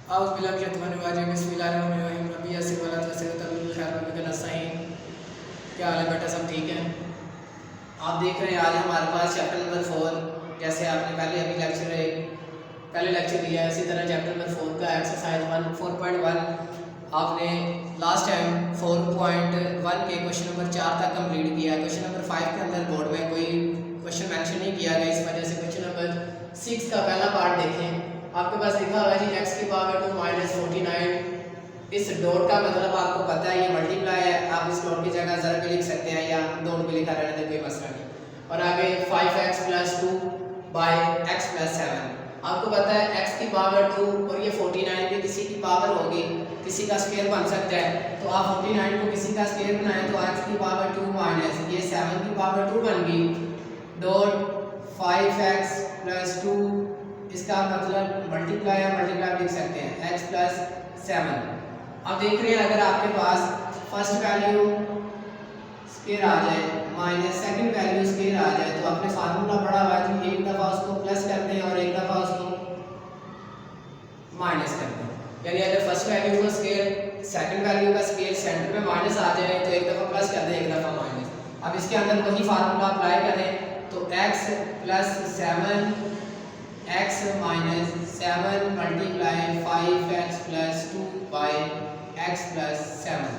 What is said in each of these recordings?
क्या हाल है बेटा, सब ठीक है? आप देख रहे हैं आज हमारे पास चैप्टर नंबर 4। जैसे आपने पहले लेक्चर दिया है, इसी तरह चैप्टर नंबर 4 का एक्सरसाइज 4.1 आपने लास्ट टाइम 4.1 के क्वेश्चन नंबर 4 तक कंप्लीट किया है। क्वेश्चन नंबर 5 के अंदर बोर्ड में कोई क्वेश्चन मेंशन नहीं किया गया, इस वजह से क्वेश्चन नंबर 6 का पहला पार्ट देखें। आपके पास लिखा हुआ है जी x की पावर 2 - 49। इस डॉट का मतलब आपको पता है ये मल्टीप्लाई है, आप इस डॉट की जगह ज़रा भी लिख सकते हैं या डॉट भी लिखा रहने दें, कोई मसला नहीं। और आगे 5x + 2 / x + 7। आपको पता है x की पावर 2 और ये 49 भी किसी की पावर होगी, किसी का स्क्वायर बन सकता है। तो आप 49 को किसी का स्क्वायर बनाएं तो x की पावर 2 माइनस ये 7 की पावर 2 बन गई डॉट 5x + 2, इसका मतलब मल्टीप्लाई लिख सकते हैं x + 7। अब देख रहे हैं अगर आपके पास फर्स्ट वैल्यू स्क्वायर आ जाए माइनस सेकंड वैल्यू स्क्वायर आ जाए तो आपने फार्मूला पढ़ा हुआ है कि एक दफ़ा उसको प्लस करते हैं और एक दफ़ा उसको माइनस करते हैं। यानी अगर फर्स्ट वैल्यू का स्क्वायर सेकंड वैल्यू का स्क्वायर सेंटर में माइनस आ जाए तो एक दफ़ा प्लस कर दें, एक दफ़ा माइनस। अब इसके अंदर वही फार्मूला अप्लाई करें तो x + 7 x - 7 × 5x + 2 / x + 7।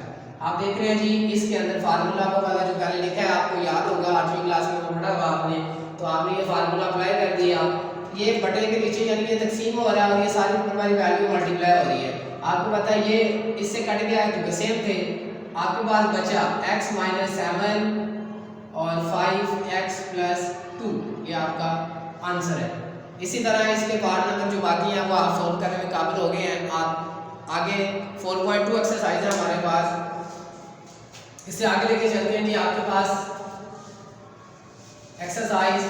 आप देख रहे हैं जी इसके अंदर फार्मूला को वाला जो पहले लिखा है आपको याद होगा, 8वीं क्लास में पढ़ा हुआ आपने, तो आपने ये फार्मूला अप्लाई कर दिया। ये बटे के नीचे यानी ये तकसीम हो रहा है और ये सारी ऊपर वाली वैल्यू मल्टीप्लाई हो रही है। आपको पता है ये इससे कट गया है क्योंकि सेम थे। आपके पास बचा x - 7 और 5x + 2, ये आपका आंसर है। इसी तरह इसके पार्ट नंबर जो बाकी हैं वो आप सॉल्व करने में काबिल हो गए हैं। आप आगे 4.2 एक्सरसाइज है हमारे पास, इससे आगे लेके चलते हैं कि आपके पास एक्सरसाइज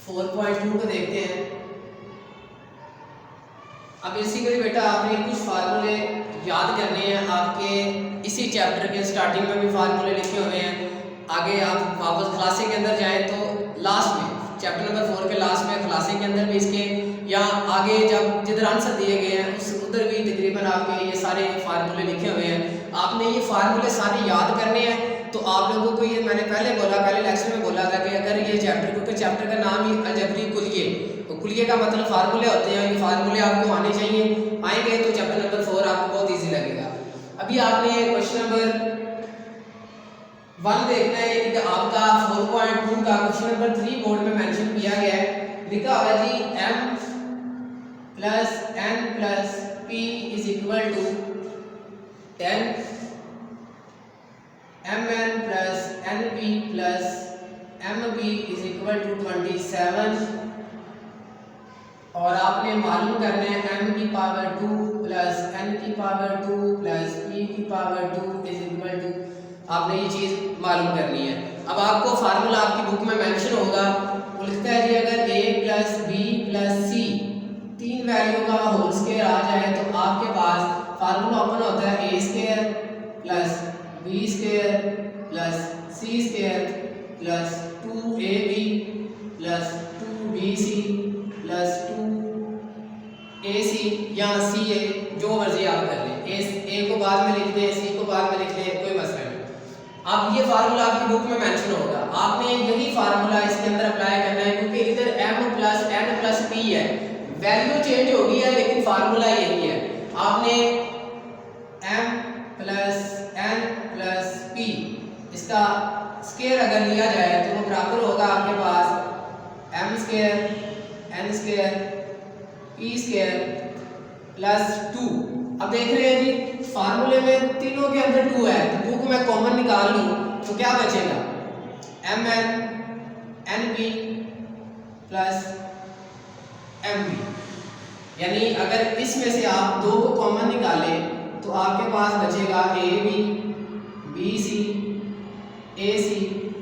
4.2 को देखते हैं। अब इसी के लिए बेटा आपने कुछ फार्मूले याद करने हैं, आपके इसी चैप्टर के स्टार्टिंग में भी फार्मूले लिखे हुए हैं। आगे आप वापस क्लासे के अंदर जाएं तो लास्ट में चैप्टर नंबर 4 के लास्ट में क्लासे के अंदर भी इसके या आगे जब जिधर आंसर दिए गए हैं उस उधर भी तकरीबन आपके ये सारे फार्मूले लिखे हुए हैं। आपने ये फार्मूले सारे याद करने हैं। तो आप लोगों को ये मैंने पहले लेक्चर में बोला था कि अगर ये चैप्टर, क्योंकि चैप्टर का नाम ही अलजबरी कुलिये, तो कुलिये का मतलब फार्मूले होते हैं, ये फार्मूले आपको आने चाहिए। आएंगे तो चैप्टर नंबर 4 आपको बहुत ईजी लगेगा। अभी आपने क्वेश्चन नंबर 1 देखना है कि आपका 4.2 का क्वेश्चन नंबर 3 बोर्ड में मेंशन किया गया है। लिखा हुआ है जी m + n + p = 10 mn + np + mp = 27। और आपने मालूम करना है m की पावर 2 + n की पावर 2 + p की पावर 2 = आपने ये चीज़ मालूम करनी है। अब आपको फार्मूला आपकी बुक में मेंशन होगा, वो लिखता है जी अगर a + b + c 3 वैल्यू का होल स्क्वायर आ जाए तो आपके पास फार्मूला ओपन होता है a² + b² + c² + 2ab + 2bc + 2ac या ca, जो मर्जी आप कर लें। a को बाद में लिख दें, c को बाद में लिख लें, कोई मसला नहीं। अब ये फार्मूला आपकी बुक में मेंशन होगा, आपने यही फार्मूला इसके अंदर अप्लाई करना है क्योंकि इधर m + n + p है। वैल्यू चेंज हो गई है लेकिन फार्मूला यही है। आपने m + n + p इसका स्क्वायर अगर लिया जाए तो वो बराबर होगा आपके पास m² n² p² + 2। अब देख रहे हैं जी फार्मूले में तीनों के अंदर 2 है, तो 2 को मैं कॉमन निकाल लूं तो क्या बचेगा mn np + mp। यानी अगर इसमें से आप 2 को कॉमन निकालें तो आपके पास बचेगा ab bc ac,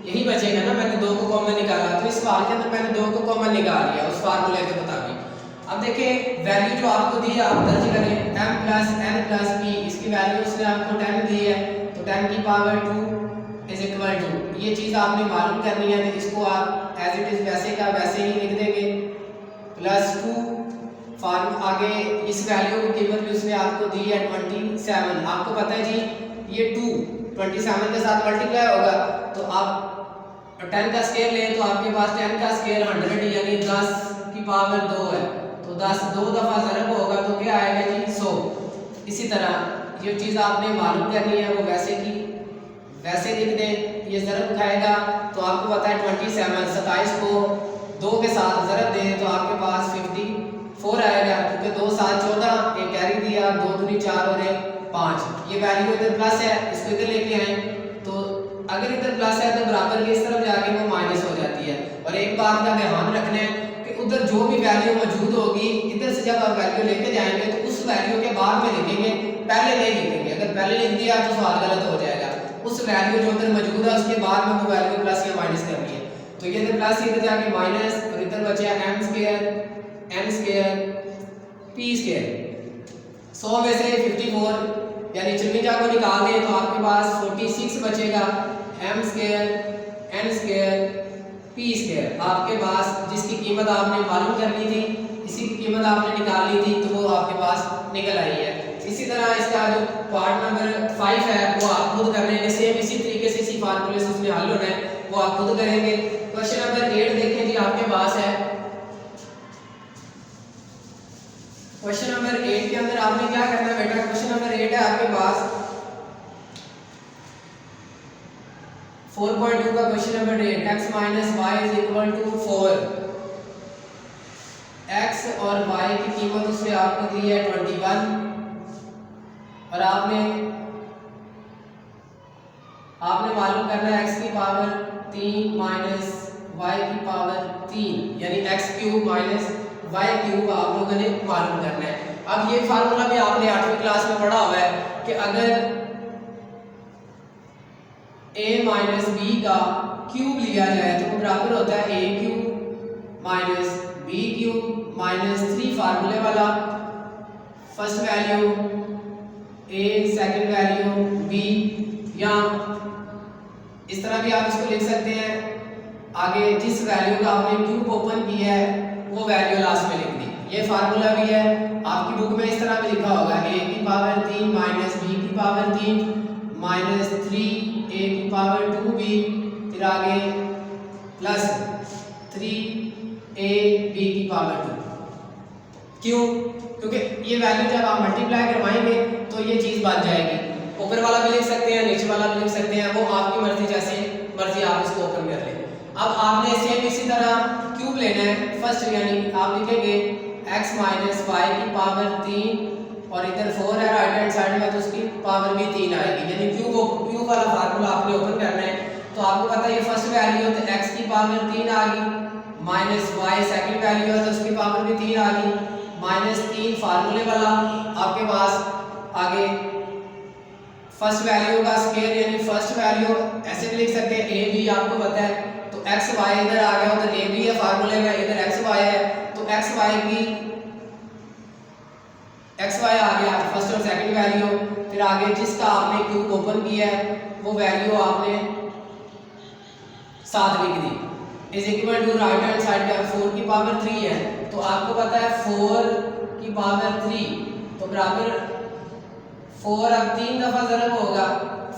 यही बचेगा ना। मैंने 2 को कॉमन निकाला तो इस सवाल के अंदर मैंने 2 को कॉमन निकाल लिया उस फार्मूले के मुताबिक। अब देखिए वैल्यू जो आपको दी है आप दर्ज करें m + n + p, इसकी वैल्यू उसने आपको 10 दी है तो 10 की पावर 2 = ये चीज़ आपने मालूम करनी है। तो इसको आप एज इट इज़ वैसे का वैसे ही लिख देंगे +2 फार्म आगे इस वैल्यू की कीमत भी उसने आपको दी है 27। आपको पता है जी ये 2 27 के साथ मल्टीप्लाई होगा, तो आप 10 का स्केल लें तो आपके पास 10 का स्केल 100 यानी 10 की पावर 2 है, तो 10 दो दफ़ा ज़रब होगा तो क्या आएगा जी 100। इसी तरह ये चीज़ आपने मालूम करनी है, वो वैसे की वैसे लिख दें, ये ज़रब उठाएगा तो आपको पता है 27 27 को 2 के साथ ज़रब दें तो आपके पास 54 आएगा, क्योंकि 2 7 14 एक कैरी दिया, 2 दूनी 4 और 1 5। ये वैल्यू इधर प्लस है, इसको इधर लेके आए तो अगर इधर प्लस है तो बराबर की इस तरफ जाके वो माइनस हो जाती है। और एक बात का ध्यान रखना है कि उधर जो भी वैल्यू मौजूद होगी इधर से जब आप वैल्यू लेके जाएंगे तो उस वैल्यू के बाद में लिखेंगे, पहले नहीं लिखेंगे। अगर पहले लिख दिया तो सवाल गलत हो जाएगा। उस वैल्यू जो उधर मौजूद है उसके बाद में वो वैल्यू प्लस या माइनस करनी है, तो ये इधर प्लस इधर जाके माइनस और इधर बचा m स्क्वायर p स्क्वायर। 100 में से 54 यानी 54 को निकाल दें तो आपके पास 46 बचेगा, m square n square p square. आपके पास जिसकी कीमत आपने मालूम करनी थी, इसी की कीमत आपने निकाल ली थी, तो वो आपके पास निकल आई है। इसी तरह इसका जो पार्ट नंबर 5 है वो आप खुद कर लेंगे, सेम इसी तरीके से इसी फार्मूले से उसमें हल होना है, वो आप खुद करेंगे। क्वेश्चन नंबर 8 देखें जी, आपके पास है क्वेश्चन नंबर 8 के अंदर आपने क्या करना है बेटा, क्वेश्चन नंबर 8 है आपके पास 4.2 का question number 8, x minus y is equal to 4। x और y की कीमत उसने आपको दी है 21 और आपने मालूम करना है x की पावर 3 माइनस y की पावर 3 यानी x cube minus y cube आप लोगों ने मालूम करना है। अब ये फार्मूला भी आपने 8वीं क्लास में पढ़ा हुआ है कि अगर a माइनस b का क्यूब लिया जाए तो वो बराबर होता है a cube minus b cube minus 3 फार्मूले वाला, first value a second value b, या इस तरह भी आप इसको लिख सकते हैं। आगे जिस वैल्यू का आपने क्यूब ओपन किया है वो वैल्यू लास्ट में लिख दी। ये फार्मूला भी है आपकी बुक में, इस तरह भी लिखा होगा a की पावर 3 माइनस b की पावर 3 माइनस 3 a की पावर 2b, फिर आगे प्लस 3 a b की पावर 2। क्यों? क्योंकि ये वैल्यू जब आप मल्टीप्लाई करवाएंगे तो ये चीज़ बन जाएगी। ऊपर वाला भी लिख सकते हैं, नीचे वाला भी लिख सकते हैं, वो आपकी मर्जी, जैसे मर्जी आप इसको ओपन कर लें। अब आपने सेम इसी तरह क्यूब लेना है, फर्स्ट यानी आप लिखेंगे x माइनस वाई की पावर 3 और इधर 4 है राइट हैंड साइड में तो उसकी पावर भी 3 आएगी, यानी क्यूब वाला फार्मूला आपने ओपन करना है। तो आपको पता है ये फर्स्ट वैल्यू है तो x की पावर 3 आ गई, माइनस y सेकंड वैल्यू है तो उसकी पावर भी 3 आ गई, माइनस 3 फार्मूले वाला आपके पास आगे फर्स्ट वैल्यू का स्क्वायर यानी फर्स्ट वैल्यू ऐसे भी लिख सकते हैं a b, आपको पता है तो x y इधर आ गया, उधर a b है फार्मूले में, इधर x y है तो x y आ गया फर्स्ट और सेकंड वैल्यू। फिर आगे जिसका आपने क्यूब ओपन किया है वो वैल्यू आपने 7 लिख दी, is equal to right hand side का 4 की पावर 3 है तो आपको पता है 4 की पावर 3 तो बराबर 4 अब 3 दफा ज़रब होगा,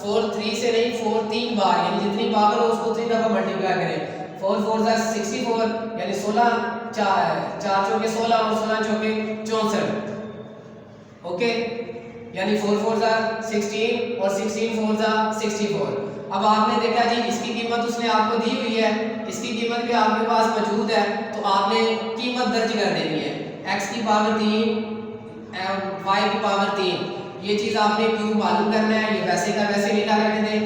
4 3 से नहीं 4 3 बार, यानी जितनी पावर हो उसको 3 दफा मल्टीप्लाई करें। 4 4 जा 64 यानी 16 4 चौके 16 और 16 चौके 64, ओके, यानी 4 4 जा 16 और 16 4 जा 64। अब आपने देखा जी इसकी कीमत उसने आपको दी हुई है, इसकी कीमत भी आपके पास मौजूद है तो आपने कीमत दर्ज कर देनी है, x की पावर 3 y की पावर 3। ये चीज़ आपने क्यूब मालूम करना है, ये वैसे का वैसे लिखा रहने दें।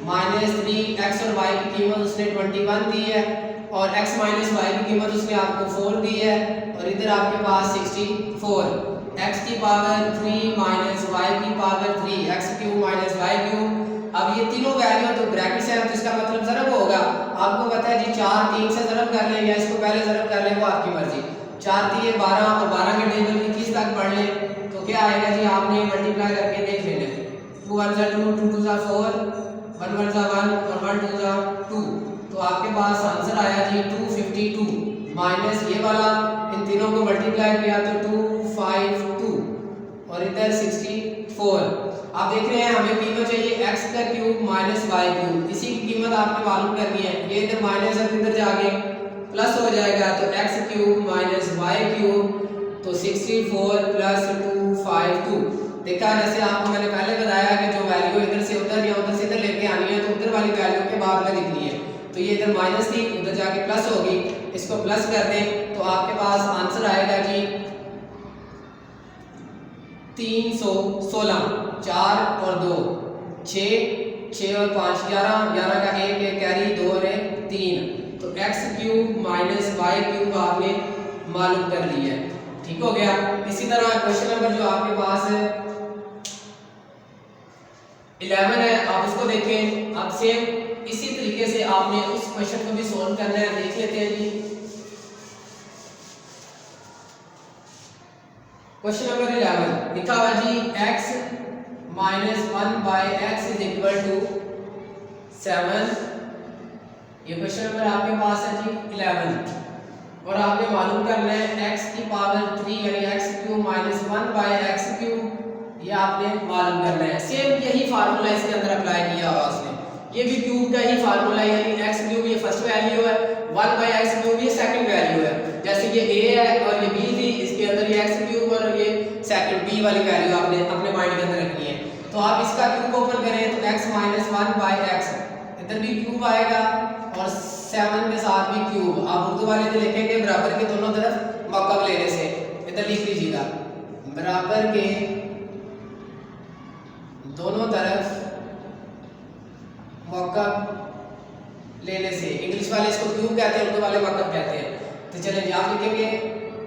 माइनस 3 x और y की कीमत उसने 21 दी है और x माइनस y की कीमत उसने आपको 4 दी है और इधर आपके पास 64, x की पावर 3 माइनस y की power 3, x cube minus y cube. अब ये तीनों वैल्यू तो ब्रैकेट से है तो इसका मतलब ज़रब होगा। आपको पता है जी 4 3 से ज़रब कर लें या इसको पहले ज़रब कर लें, वो आपकी मर्जी। 4 3 12 और 12 के टेबल 21 तक पढ़ लें तो क्या आएगा जी, आपने मल्टीप्लाई करके देख लेना है। 2 1 जा 2 2 2 जा 4 1 1 जा 1 और 1 2 जा 2, तो आपके पास आंसर आया जी 252 माइनस ये वाला, इन तीनों को मल्टीप्लाई किया तो 2 और इधर 64। आप देख रहे हैं हमें कीमत चाहिए x का क्यूब माइनस वाई क्यूब, इसी की कीमत आपने मालूम करनी है। ये इधर माइनस है इधर जाके प्लस हो जाएगा, तो x cube minus y cube, तो 64 प्लस 252। देखा जैसे आपको मैंने पहले बताया कि जो वैल्यू इधर से उधर या उधर से इधर लेके आनी है तो उधर वाली वैल्यू के बाद में लिखनी है। तो ये इधर माइनस थी उधर जाके प्लस होगी, इसको प्लस कर दें तो आपके पास आंसर आएगा जी 316। 4 और 2 6, 6 और 5 11, 11 का 1 1 कैरी 2 और 1 3, तो x cube minus y cube आपने मालूम कर लिया है। ठीक हो गया। इसी तरह क्वेश्चन नंबर जो आपके पास है 11 है, आप उसको देखें। अब सेम इसी तरीके से आपने उस क्वेश्चन को भी सॉल्व करना है, देख लेते हैं जी। क्वेश्चन नंबर 11 लिखा हुआ जी x minus 1 by x is equal to 7। ये क्वेश्चन नंबर आपके पास है जी 11 और आपने मालूम करना है x की पावर 3 यानी x cube minus 1 by x cube, ये आपने मालूम करना है। सेम यही फार्मूला इसके अंदर अप्लाई किया हुआ उसने, ये भी क्यूब का ही फार्मूला है, यानी x क्यूब ये फर्स्ट वैल्यू है, 1 बाई एक्स क्यूब ये सेकंड वैल्यू है। जैसे ये a है और ये b थी, इसके अंदर ये x क्यूब और ये सेकंड b वाली वैल्यू आपने अपने माइंड के अंदर रखनी है। तो आप इसका क्यूब ओपन करें तो x माइनस 1 बाई एक्स, इधर भी क्यूब आएगा और 7 के साथ भी क्यूब। आप उर्दू वाले में लिखेंगे बराबर के दोनों तरफ मौक़ब लेने से, इधर लिख लीजिएगा बराबर के दोनों तरफ मौक़ब लेने से। इंग्लिश वाले इसको क्यूब कहते हैं, उर्दू वाले मौक़ब कहते हैं। तो चलें आप लिखेंगे,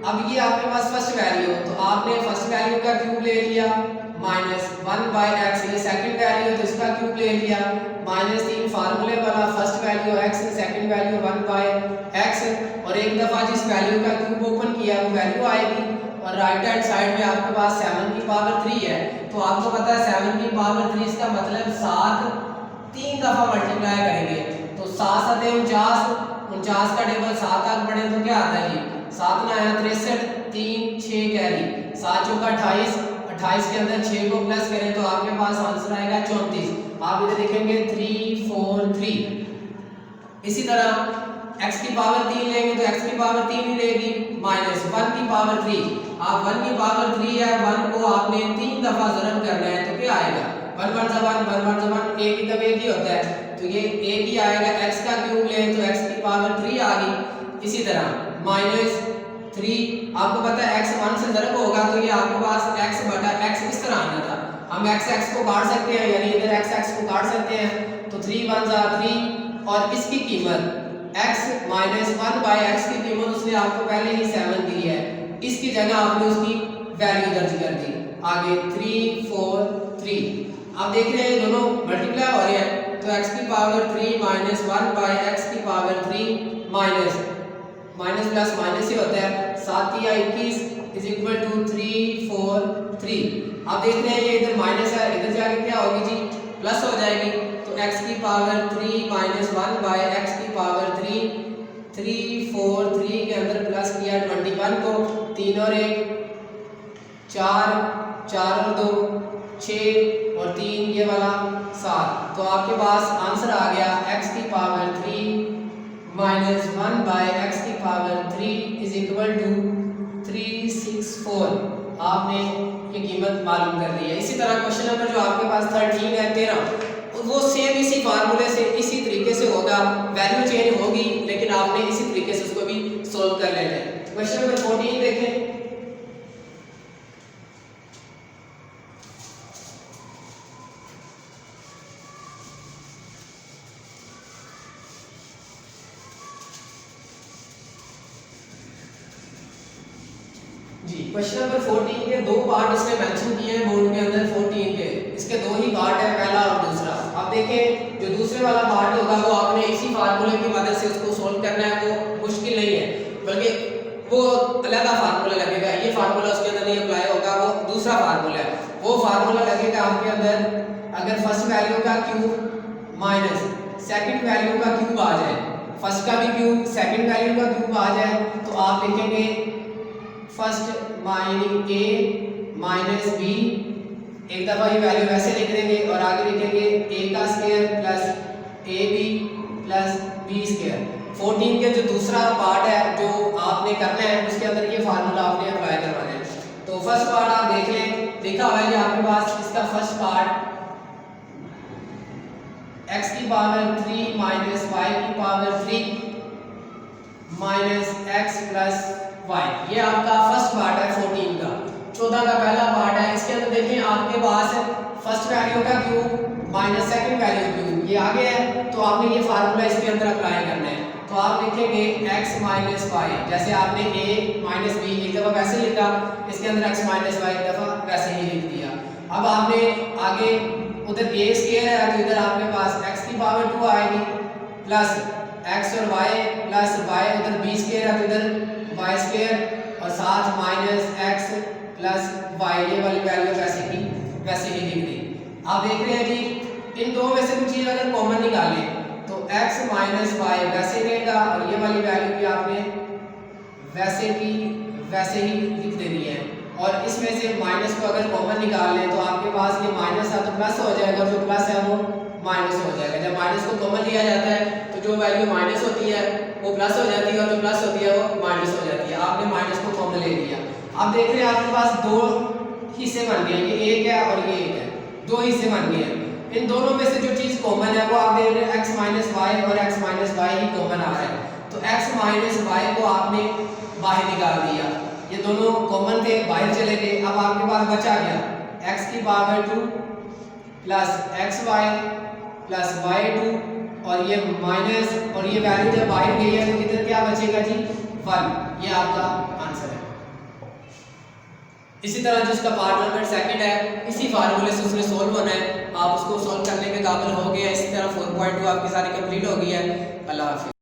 अब ये आपके पास फर्स्ट वैल्यू, तो आपने फर्स्ट वैल्यू का क्यूब ले लिया माइनस 1 बाई एक्स, ये सेकंड वैल्यू है तो इसका क्यूब ले लिया माइनस 3 फार्मूले वाला, first value x, second value 1 by x, और एक दफ़ा जिस वैल्यू का क्यूब ओपन किया वो वैल्यू आएगी। और राइट हैंड साइड में आपके पास 7 की पावर 3 है, तो आपको पता है 7 की पावर 3 इसका मतलब 7 3 दफ़ा मल्टीप्लाई करेंगे तो 7 7 49, 49 का टेबल 7 तक बढ़े तो क्या आता है जी 7 ना आया 63, 3 6 कैरी, 7 चौका 28, 28 के अंदर 6 को प्लस करें तो आपके पास आंसर आएगा 34। आप इधर देखेंगे 3 4 3। इसी तरह x की पावर 3 लेंगे तो x की पावर 3 ही रहेगी माइनस 1 की पावर 3। आप 1 की पावर 3 है, 1 को आपने 3 दफा ज़रब करना है तो क्या आएगा 1 1 1 1 1 1, एक ही कभी एक ही होता है तो ये एक ही आएगा। x का क्यूब लें तो x की पावर 3 आ गई। इसी तरह माइनस 3, आपको पता है x 1 से ज़रब होगा तो ये आपके पास x बटा x इस तरह आना था। हम x को काट सकते हैं, यानी इधर x को काट सकते हैं तो 3 1 3, और इसकी कीमत x माइनस 1 बाई एक्स की कीमत उसने आपको पहले ही 7 दी है, इसकी जगह आपने उसकी वैल्यू दर्ज कर दी। आगे 3 4 3, आप देख रहे हैं दोनों मल्टीप्लाई हो रहे हैं तो x की पावर 3 माइनस 1 बाई एक्स की power 3 minus minus plus minus ही होता है, 7 या 21 इज इक्वल टू 3 4 3। आप देख रहे हैं ये इधर माइनस है, इधर जाके क्या होगी जी प्लस हो जाएगी तो x की पावर 3 माइनस 1 बाई एक्स की पावर 3 3 4 3 के अंदर प्लस किया 21 को, 3 और 1 4, 4 और 2 6 और 3 ये वाला 7, तो आपके पास आंसर आ गया x की पावर 3 माइनस 1 बाई एक्स की पावर 3 इज इक्वल टू 364। आपने ये कीमत मालूम कर ली है। इसी तरह क्वेश्चन नंबर जो आपके पास 13 है 13, वो सेम इसी फार्मूले से इसी तरीके से होगा, वैल्यू चेंज होगी लेकिन आपने इसी तरीके से उसको भी सोल्व कर लेना है। क्वेश्चन नंबर 14 देखें। जी क्वेश्चन नंबर 14 के दो पार्ट इसने मेंशन किए हैं बोर्ड के अंदर 14 के, इसके दो ही पार्ट है, पहला और दूसरा। अब देखें जो दूसरे वाला पार्ट होगा वो आपने इसी फार्मूले की मदद से उसको सोल्व करना है, वो मुश्किल नहीं है बल्कि वो अलग फार्मूला लगेगा, ये फार्मूला उसके अंदर नहीं अप्लाई होगा, वो दूसरा फार्मूला है। वो फार्मूला लगेगा आपके अंदर अगर फर्स्ट वैल्यू का क्यूब माइनस सेकंड वैल्यू का क्यूब आ जाए, फर्स्ट का भी क्यूब सेकंड वैल्यू का क्यूब आ जाए तो आप लिखेंगे first minus a minus b, एक दफ़ा ये वैल्यू वैसे लिख देंगे और आगे लिखेंगे ए का square plus a b plus b square. 14 के जो दूसरा पार्ट है जो आपने करना है उसके अंदर ये फार्मूला आपने अप्लाई करवाना है। तो फर्स्ट पार्ट आप देख लें, देखा हुआ है जी आपके पास इसका फर्स्ट पार्ट x की पावर 3 माइनस y की power 3 minus x plus y, ये आपका फर्स्ट पार्ट है 14 का। 14 का पहला पार्ट है, इसके अंदर देखें आपके पास फर्स्ट वैल्यू का cube minus second value cube, ये आगे है तो आपने ये फार्मूला इसके अंदर अप्लाई करना है। तो आप लिखेंगे x माइनस वाई, जैसे आपने a माइनस बी एक दफ़ा वैसे लिखा, इसके अंदर x माइनस वाई एक दफ़ा वैसे ही लिख दिया। अब आपने आगे उधर a स्क्वायर है तो इधर आपके पास x की पावर 2 आएगी प्लस x और y प्लस y, उधर b स्क्वायर है तो इधर y स्क्वायर और साथ माइनस x प्लस y, ये वाली वैल्यू वैसे ही लिख दी। आप देख रहे हैं जी इन दो में से कुछ चीज़ अगर कॉमन निकालें तो x माइनस वाई वैसे रहेगा और ये वाली वैल्यू भी आपने वैसे ही लिख देनी है। और इसमें से माइनस को अगर कॉमन निकाल लें तो आपके पास ये माइनस है तो प्लस हो जाएगा, जो प्लस है वो माइनस हो जाएगा। जब माइनस को कॉमन लिया जाता है तो जो वैल्यू माइनस होती है वो प्लस हो जाती है और जो प्लस होती है वो माइनस हो जाती है। आपने माइनस को कॉमन ले लिया। आप देख रहे हैं आपके पास दो हिस्से बन गए, ये एक है और ये एक है, दो हिस्से बन गए हैं। इन दोनों में से जो चीज़ कॉमन है वो आप देख रहे हैं x माइनस वाई और x माइनस वाई ही कॉमन आ रहा है। तो x माइनस वाई को आपने बाहर निकाल दिया, ये दोनों कॉमन थे बाहर चले गए। अब आपके पास बचा गया x की power 2 plus x y plus y 2 और ये माइनस और ये वैल्यू जब बाहर गई है तो इधर क्या बचेगा जी 1, ये आपका आंसर है। इसी तरह जिसका पार्ट नंबर सेकंड है इसी फार्मूले से उसने सोल्व होना है, आप उसको सोल्व करने के काबिल हो गए हैं। इसी तरह 4.2 आपकी सारी कंप्लीट हो गई है। अल्लाह हाफिज़।